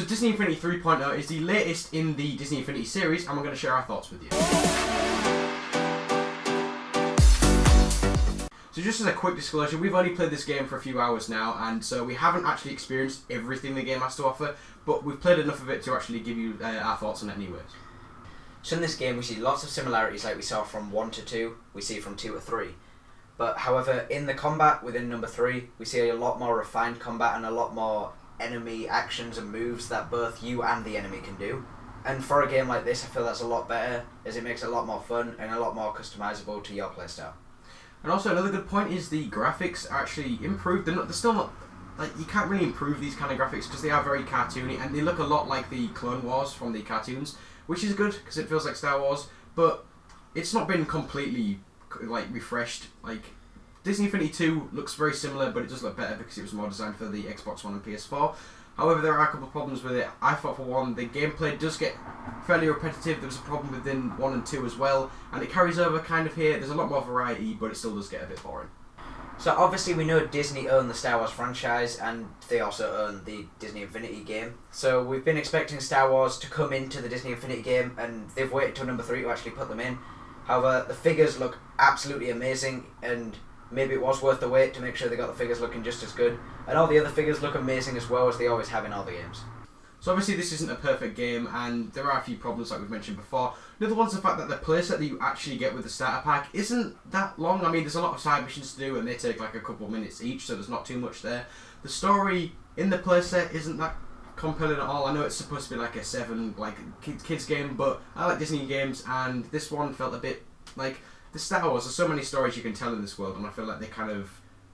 So Disney Infinity 3.0 is the latest in the Disney Infinity series, and we're going to share our thoughts with you. So just as a quick disclosure, we've only played this game for a few hours now, and so we haven't actually experienced everything the game has to offer, but we've played enough of it to actually give you our thoughts on it anyways. So in this game we see lots of similarities like we saw from 1 to 2, we see from 2 to 3. But however, in the combat within number 3, we see a lot more refined combat and a lot more enemy actions and moves that both you and the enemy can do. And for a game like this, I feel that's a lot better, as it makes it a lot more fun and a lot more customizable to your playstyle. And also another good point is the graphics are actually improved. They're still not, like, you can't really improve these kind of graphics because they are very cartoony and they look a lot like the Clone Wars from the cartoons, which is good because it feels like Star Wars, but it's not been completely like refreshed. Like Disney Infinity 2 looks very similar, but it does look better because it was more designed for the Xbox One and PS4. However, there are a couple of problems with it. I thought, for one, the gameplay does get fairly repetitive. There was a problem within 1 and 2 as well, and it carries over kind of here. There's a lot more variety, but it still does get a bit boring. So obviously we know Disney own the Star Wars franchise, and they also own the Disney Infinity game. So we've been expecting Star Wars to come into the Disney Infinity game, and they've waited till number 3 to actually put them in. However, the figures look absolutely amazing, and maybe it was worth the wait to make sure they got the figures looking just as good. And all the other figures look amazing as well, as they always have in all the games. So obviously this isn't a perfect game, and there are a few problems like we've mentioned before. Another one's the fact that the playset that you actually get with the starter pack isn't that long. I mean, there's a lot of side missions to do, and they take like a couple of minutes each, so there's not too much there. The story in the playset isn't that compelling at all. I know it's supposed to be like a kids game, but I like Disney games, and this one felt a bit like the Star Wars. There's so many stories you can tell in this world, and I feel like they kind of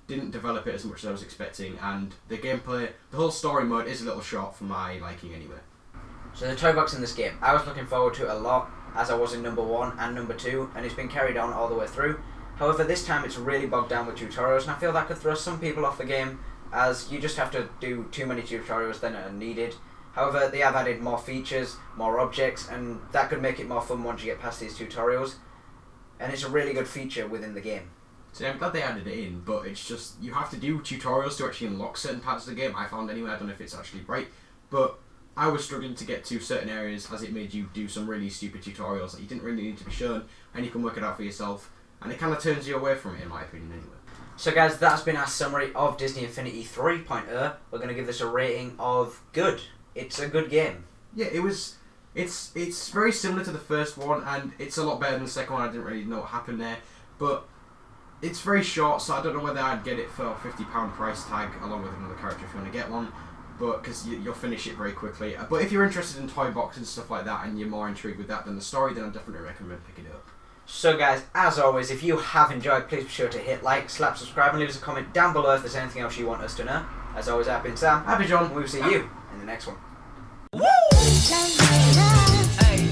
didn't develop it as much as I was expecting, and the gameplay, the whole story mode is a little short for my liking anyway. So the toy box in this game, I was looking forward to it a lot, as I was in number 1 and number 2, and it's been carried on all the way through. However, this time it's really bogged down with tutorials, and I feel that could throw some people off the game, as you just have to do too many tutorials than are needed. However, they have added more features, more objects, and that could make it more fun once you get past these tutorials. And it's a really good feature within the game. So I'm glad they added it in, but it's just, you have to do tutorials to actually unlock certain parts of the game. I found anyway, I don't know if it's actually right, but I was struggling to get to certain areas as it made you do some really stupid tutorials that you didn't really need to be shown, and you can work it out for yourself, and it kind of turns you away from it, in my opinion anyway. So guys, that's been our summary of Disney Infinity 3.0. We're going to give this a rating of good. It's a good game. Yeah, it's very similar to the first one, and it's a lot better than the second one. I didn't really know what happened there, but it's very short, so I don't know whether I'd get it for a £50 price tag along with another character if you want to get one, but because you'll finish it very quickly. But if you're interested in toy boxes and stuff like that, and you're more intrigued with that than the story, then I definitely recommend picking it up. So guys, as always, if you have enjoyed, please be sure to hit like, slap subscribe, and leave us a comment down below if there's anything else you want us to know. As always, I've been Sam. I've been John. And we'll see you in the next one. Woo! Hey.